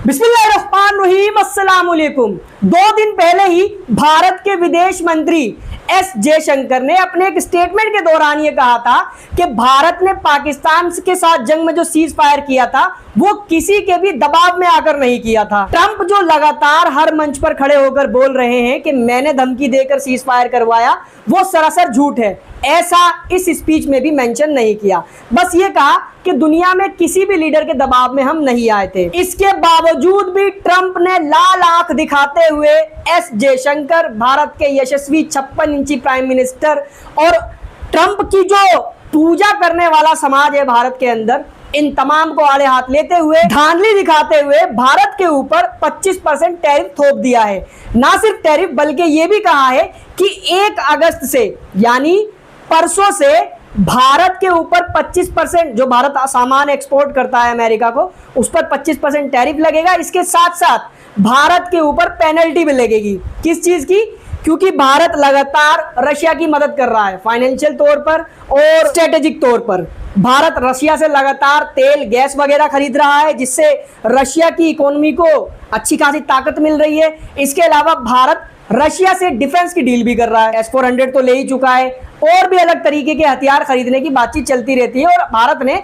बिस्मिल्लाहिर्रहमानिर्रहीम, अस्सलाम वालेकुम। 2 दिन पहले ही भारत के विदेश मंत्री एस जयशंकर ने अपने एक स्टेटमेंट के दौरान ये कहा था कि भारत ने पाकिस्तान के साथ जंग में जो सीज फायर किया था वो किसी के भी दबाव में आकर नहीं किया था। ट्रंप जो लगातार हर मंच पर खड़े होकर बोल रहे हैं कि मैंने धमकी देकर सीज फायर करवाया, वो सरासर झूठ है। ऐसा इस स्पीच में भी मेंशन नहीं किया, बस ये कहा कि दुनिया में किसी भी लीडर के दबाव में हम नहीं आए थे। इसके बावजूद भी ट्रंप ने लाल आंख दिखाते हुए एस जयशंकर, भारत के यशस्वी 56 इंची प्राइम मिनिस्टर और ट्रंप की जो पूजा करने वाला समाज है भारत के अंदर, इन तमाम को आड़े हाथ लेते हुए, धांधली दिखाते हुए भारत के ऊपर 25% टैरिफ थोप दिया है। ना सिर्फ टैरिफ बल्कि ये भी कहा है कि 1 अगस्त से यानी परसों से भारत के ऊपर 25%, जो भारत सामान एक्सपोर्ट करता है अमेरिका को, उस पर 25% टैरिफ लगेगा। इसके साथ साथ भारत के ऊपर पेनल्टी भी लगेगी। किस चीज की? क्योंकि भारत लगातार रशिया की मदद कर रहा है फाइनेंशियल तौर पर और स्ट्रेटेजिक तौर पर। भारत रशिया से लगातार तेल गैस वगैरह खरीद रहा है, जिससे रशिया की इकोनॉमी को अच्छी खासी ताकत मिल रही है। इसके अलावा भारत रशिया से डिफेंस की डील भी कर रहा है। S-400 तो ले ही चुका है, और भी अलग तरीके के हथियार खरीदने की बातचीत चलती रहती है। और भारत ने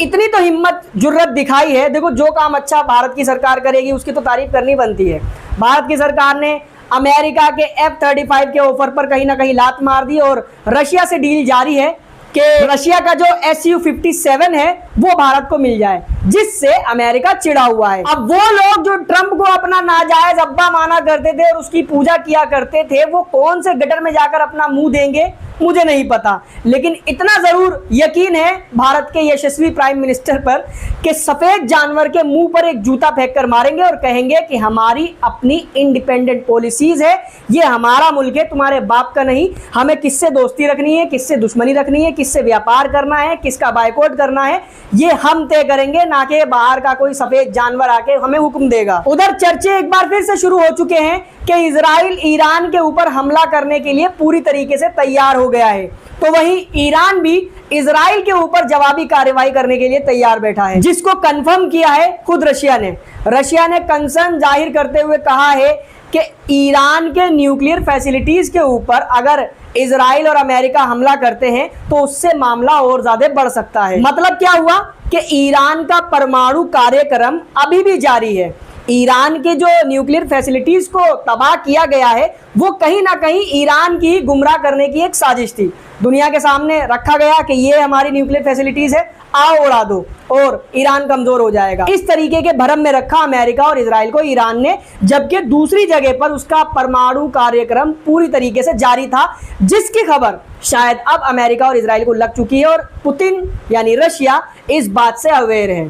इतनी तो हिम्मत जुर्रत दिखाई है। देखो, जो काम अच्छा भारत की सरकार करेगी उसकी तो तारीफ करनी बनती है। भारत की सरकार ने अमेरिका के F-35 के ऑफर पर कहीं ना कहीं लात मार दी और रशिया से डील जारी है कि रशिया का जो Su-57 है वो भारत को मिल जाए, जिससे अमेरिका चिढ़ा हुआ है। अब वो लोग जो ट्रंप को अपना नाजायज अब्बा माना करते थे और उसकी पूजा किया करते थे, वो कौन से गटर में जाकर अपना मुंह देंगे मुझे नहीं पता, लेकिन इतना जरूर यकीन है भारत के यशस्वी प्राइम मिनिस्टर पर कि सफेद जानवर के मुंह पर एक जूता फेंक कर मारेंगे और कहेंगे कि हमारी अपनी इंडिपेंडेंट पॉलिसीज है, ये हमारा मुल्क है, तुम्हारे बाप का नहीं। हमें किससे दोस्ती रखनी है, किससे दुश्मनी रखनी है, किससे व्यापार करना है, किसका बायकॉट करना है, ये हम तय करेंगे, ना कि बाहर का कोई सफेद जानवर आके हमें हुक्म देगा। उधर चर्चे एक बार फिर से शुरू हो चुके हैं कि इजराइल ईरान के ऊपर हमला करने के लिए पूरी तरीके से तैयार हो गया है, तो वहीं ईरान भी इजराइल के ऊपर जवाबी कार्रवाई करने के लिए तैयार बैठा है, जिसको कंफर्म किया है खुद रशिया ने। रशिया ने कंसर्न जाहिर करते हुए कहा है कि ईरान के न्यूक्लियर फैसिलिटीज के ऊपर अगर इजराइल और अमेरिका हमला करते हैं तो उससे मामला और ज्यादा बढ़ सकता है। मतलब क्या हुआ कि ईरान का परमाणु कार्यक्रम अभी भी जारी है। ईरान के जो न्यूक्लियर फैसिलिटीज को तबाह किया गया है वो कहीं ना कहीं ईरान की गुमराह करने की एक साजिश थी। दुनिया के सामने रखा गया कि ये हमारी न्यूक्लियर फैसिलिटीज है, आओ उड़ा दो और ईरान कमजोर हो जाएगा। इस तरीके के भरम में रखा अमेरिका और इजराइल को ईरान ने, जबकि दूसरी जगह पर उसका परमाणु कार्यक्रम पूरी तरीके से जारी था, जिसकी खबर शायद अब अमेरिका और इजराइल को लग चुकी है और पुतिन यानी रशिया इस बात से अवेयर है।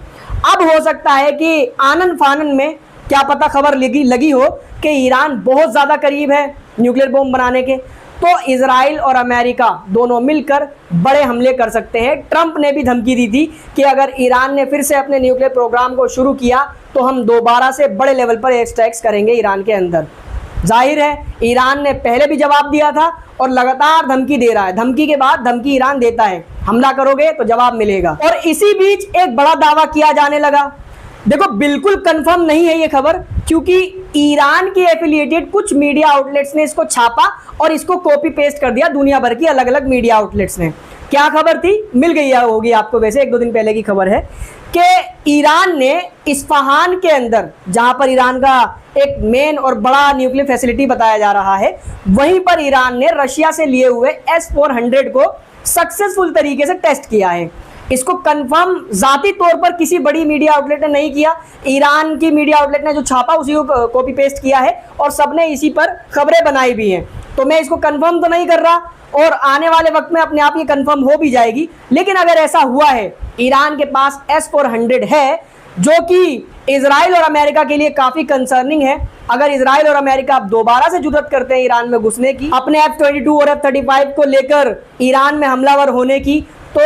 अब हो सकता है कि आनन फानन में क्या पता खबर लगी हो कि ईरान बहुत ज़्यादा करीब है न्यूक्लियर बॉम्ब बनाने के, तो इजराइल और अमेरिका दोनों मिलकर बड़े हमले कर सकते हैं। ट्रंप ने भी धमकी दी थी कि अगर ईरान ने फिर से अपने न्यूक्लियर प्रोग्राम को शुरू किया तो हम दोबारा से बड़े लेवल पर एयर स्ट्राइक्स करेंगे ईरान के अंदर। जाहिर है ईरान ने पहले भी जवाब दिया था और लगातार धमकी दे रहा है। धमकी के बाद धमकी ईरान देता है, हमला करोगे तो जवाब मिलेगा। और इसी बीच एक बड़ा दावा किया जाने लगा। देखो, बिल्कुल कंफर्म नहीं है ये खबर, क्योंकि ईरान के एफिलिएटेड कुछ मीडिया आउटलेट्स ने इसको छापा और इसको कॉपी पेस्ट कर दिया दुनिया भर की अलग अलग मीडिया आउटलेट्स ने। क्या खबर थी? मिल गई होगी आपको, वैसे 1-2 दिन पहले की खबर है कि ईरान ने इस्फहान के अंदर, जहां पर ईरान का एक मेन और बड़ा न्यूक्लियर फैसिलिटी बताया जा रहा है, वहीं पर ईरान ने रशिया से लिए हुए S-400 को सक्सेसफुल तरीके से टेस्ट किया है। इसको कंफर्म जाती तौर पर किसी बड़ी मीडिया आउटलेट ने नहीं किया। ईरान की मीडिया आउटलेट ने जो छापा उसी को कॉपी पेस्ट किया है और सबने इसी पर खबरें बनाई भी हैं। तो मैं इसको कंफर्म तो नहीं कर रहा और आने वाले वक्त में अपने आप ये कंफर्म हो भी जाएगी, लेकिन अगर ऐसा हुआ है, ईरान के पास S-400 है, जो कि इजराइल और अमेरिका के लिए काफी कंसर्निंग है। अगर इजराइल और अमेरिका अब दोबारा से जुर्रत करते हैं ईरान में घुसने की, अपने F-22 और F-35 को लेकर ईरान में हमलावर होने की, तो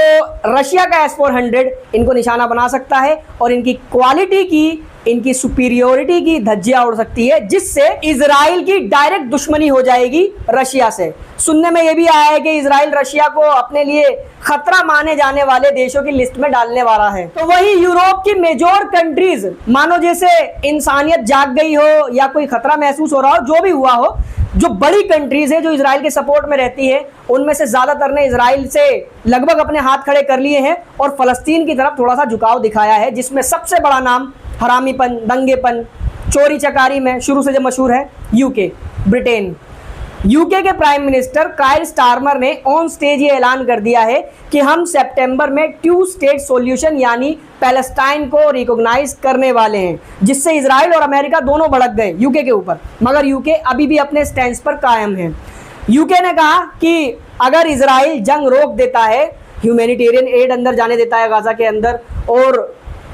रशिया का S-400 इनको निशाना बना सकता है और इनकी क्वालिटी की इनकी सुपीरियोरिटी की धज्जियां उड़ सकती है, जिससे इजराइल की डायरेक्ट दुश्मनी हो जाएगी रशिया से। सुनने में यह भी आया है कि इजराइल रशिया को अपने लिए खतरा माने जाने वाले देशों की लिस्ट में डालने वाला है। तो वही यूरोप की मेजर कंट्रीज, मानो जैसे इंसानियत जाग गई हो या कोई खतरा महसूस हो रहा हो, जो भी हुआ हो, जो बड़ी कंट्रीज है जो इजराइल के सपोर्ट में रहती है, उनमें से ज्यादातर ने इजराइल से लगभग अपने हाथ खड़े कर लिए हैं और फलस्तीन की तरफ थोड़ा सा झुकाव दिखाया है, जिसमें सबसे बड़ा नाम हरामीपन, दंगेपन, चोरी चकारी में शुरू से जो मशहूर है यूके, ब्रिटेन। यूके के प्राइम मिनिस्टर काइल स्टारमर ने ऑन स्टेज ये ऐलान कर दिया है कि हम सितंबर में 2 स्टेट सॉल्यूशन यानी पैलेस्टाइन को रिकॉग्नाइज करने वाले हैं, जिससे इजराइल और अमेरिका दोनों भड़क गए यूके के ऊपर। मगर यूके अभी भी अपने स्टैंड पर कायम है। यूके ने कहा कि अगर इजराइल जंग रोक देता है, ह्यूमैनिटेरियन एड अंदर जाने देता है गाजा के अंदर और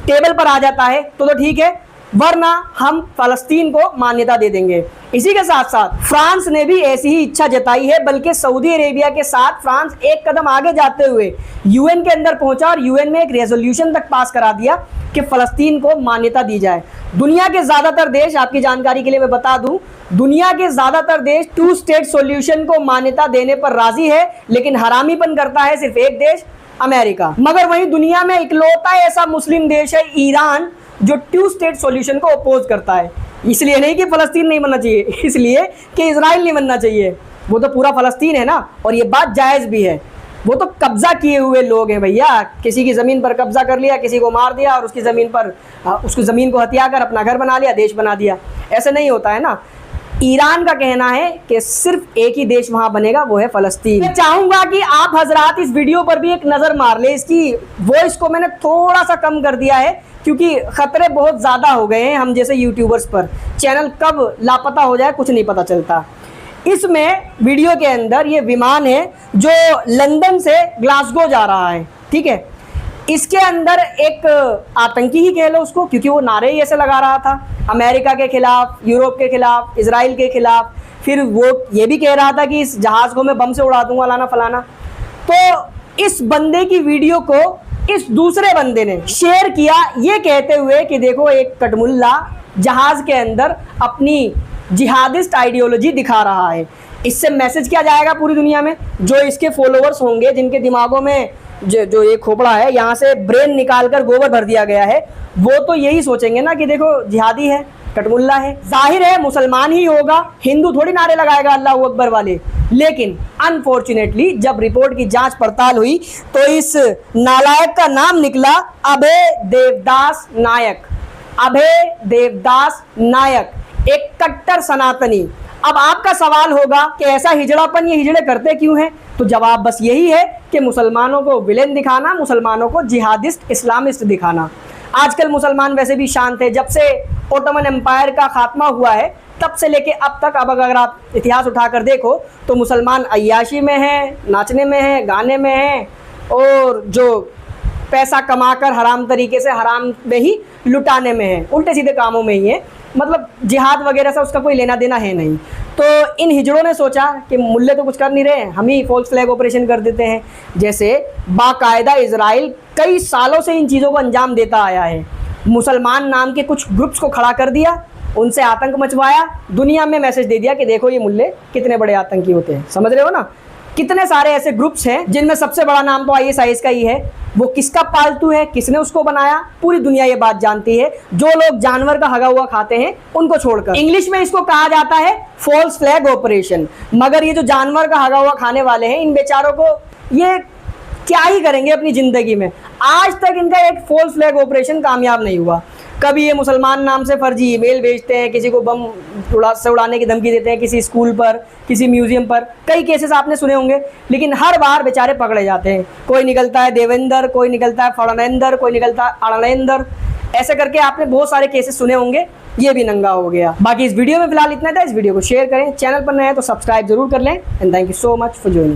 टेबल पर आ जाता है तो ठीक है, वरना हम फलस्तीन को मान्यता दे देंगे। इसी के साथ साथ फ्रांस ने भी ऐसी ही इच्छा जताई है, बल्कि सऊदी अरेबिया के साथ फ्रांस एक कदम आगे जाते हुए यूएन के अंदर पहुंचा और यूएन में एक रेजोल्यूशन तक पास करा दिया कि फलस्तीन को मान्यता दी जाए। दुनिया के ज्यादातर देश, आपकी जानकारी के लिए मैं बता दूं, दुनिया के ज्यादातर देश 2 स्टेट सॉल्यूशन को मान्यता देने पर राजी है, लेकिन हरामीपन करता है सिर्फ एक देश, अमेरिका। मगर वहीं दुनिया में इकलौता ऐसा मुस्लिम देश है ईरान, जो 2 स्टेट सॉल्यूशन को अपोज करता है। इसलिए नहीं कि फलस्तीन नहीं बनना चाहिए, इसलिए कि इजराइल नहीं बनना चाहिए। वो तो पूरा फलस्तीन है ना, और ये बात जायज़ भी है। वो तो कब्जा किए हुए लोग हैं भैया, किसी की ज़मीन पर कब्जा कर लिया, किसी को मार दिया और उसकी ज़मीन पर उसकी ज़मीन को हथिया कर अपना घर बना लिया, देश बना दिया। ऐसे नहीं होता है ना। ईरान का कहना है कि सिर्फ एक ही देश वहां बनेगा, वो है फलस्तीन। मैं चाहूंगा कि आप हजरात इस वीडियो पर भी एक नज़र मार ले। इसकी वॉइस को मैंने थोड़ा सा कम कर दिया है क्योंकि खतरे बहुत ज़्यादा हो गए हैं हम जैसे यूट्यूबर्स पर। चैनल कब लापता हो जाए कुछ नहीं पता चलता। इसमें वीडियो के अंदर ये विमान है जो लंदन से ग्लासगो जा रहा है, ठीक है। इसके अंदर एक आतंकी ही कह लो उसको, क्योंकि वो नारे ही ऐसे लगा रहा था अमेरिका के खिलाफ, यूरोप के खिलाफ, इजराइल के खिलाफ। फिर वो ये भी कह रहा था कि इस जहाज़ को मैं बम से उड़ा दूंगा, लाना फलाना। तो इस बंदे की वीडियो को इस दूसरे बंदे ने शेयर किया, ये कहते हुए कि देखो एक कटमुल्ला जहाज़ के अंदर अपनी जिहादिस्ट आइडियोलॉजी दिखा रहा है। इससे मैसेज क्या जाएगा पूरी दुनिया में? जो इसके फॉलोअर्स होंगे, जिनके दिमागों में जो ये खोपड़ा है, यहाँ से ब्रेन निकाल कर गोबर भर दिया गया है, वो तो यही सोचेंगे ना कि देखो जिहादी है, कटमुल्ला है। जाहिर है मुसलमान ही होगा, हिंदू थोड़ी नारे लगाएगा अल्लाह अकबर वाले। लेकिन अनफॉर्चुनेटली जब रिपोर्ट की जांच पड़ताल हुई तो इस नालायक का नाम निकला अभय देवदास नायक। अभय देवदास नायक, एक कट्टर सनातनी। अब आपका सवाल होगा कि ऐसा हिजड़ापन ये हिजड़े करते क्यों हैं? तो जवाब बस यही है कि मुसलमानों को विलेन दिखाना, मुसलमानों को जिहादिस्ट इस्लामिस्ट दिखाना। आजकल मुसलमान वैसे भी शांत है। जब से ओटोमन एम्पायर का खात्मा हुआ है तब से लेके अब तक, अब अगर आप इतिहास उठाकर देखो तो मुसलमान अय्याशी में हैं, नाचने में हैं, गाने में हैं, और जो पैसा कमाकर हराम तरीके से हराम में ही लुटाने में है, उल्टे सीधे कामों में ही है। मतलब जिहाद वगैरह से उसका कोई लेना देना है नहीं। तो इन हिजड़ों ने सोचा कि मुल्ले तो कुछ कर नहीं रहे, हम ही फॉल्स फ्लैग ऑपरेशन कर देते हैं। जैसे बाकायदा इजराइल कई सालों से इन चीज़ों को अंजाम देता आया है। मुसलमान नाम के कुछ ग्रुप्स को खड़ा कर दिया, उनसे आतंक मचवाया, दुनिया में मैसेज दे दिया कि देखो ये मुल्ले कितने बड़े आतंकी होते हैं। समझ रहे हो ना? कितने सारे ऐसे ग्रुप्स हैं जिनमें सबसे बड़ा नाम तो ISIS का ही है। वो किसका पालतू है, किसने उसको बनाया, पूरी दुनिया ये बात जानती है। जो लोग जानवर का हगा हुआ खाते हैं उनको छोड़कर, इंग्लिश में इसको कहा जाता है फॉल्स फ्लैग ऑपरेशन। मगर ये जो जानवर का हगा हुआ खाने वाले हैं, इन बेचारों को ये क्या ही करेंगे अपनी ज़िंदगी में। आज तक इनका एक फॉल्स फ्लैग ऑपरेशन कामयाब नहीं हुआ। कभी ये मुसलमान नाम से फर्जी ईमेल भेजते हैं, किसी को बम उड़ाने की धमकी देते हैं, किसी स्कूल पर, किसी म्यूजियम पर। कई केसेस आपने सुने होंगे, लेकिन हर बार बेचारे पकड़े जाते हैं। कोई निकलता है देवेंद्र, कोई निकलता है फड़नेंद्र, कोई निकलता है अड़नेंद्र। ऐसे करके आपने बहुत सारे केसेस सुने होंगे। ये भी नंगा हो गया। बाकी इस वीडियो में फिलहाल इतना था। इस वीडियो को शेयर करें, चैनल पर नए हैं तो सब्सक्राइब जरूर कर लें। And thank you so much for joining.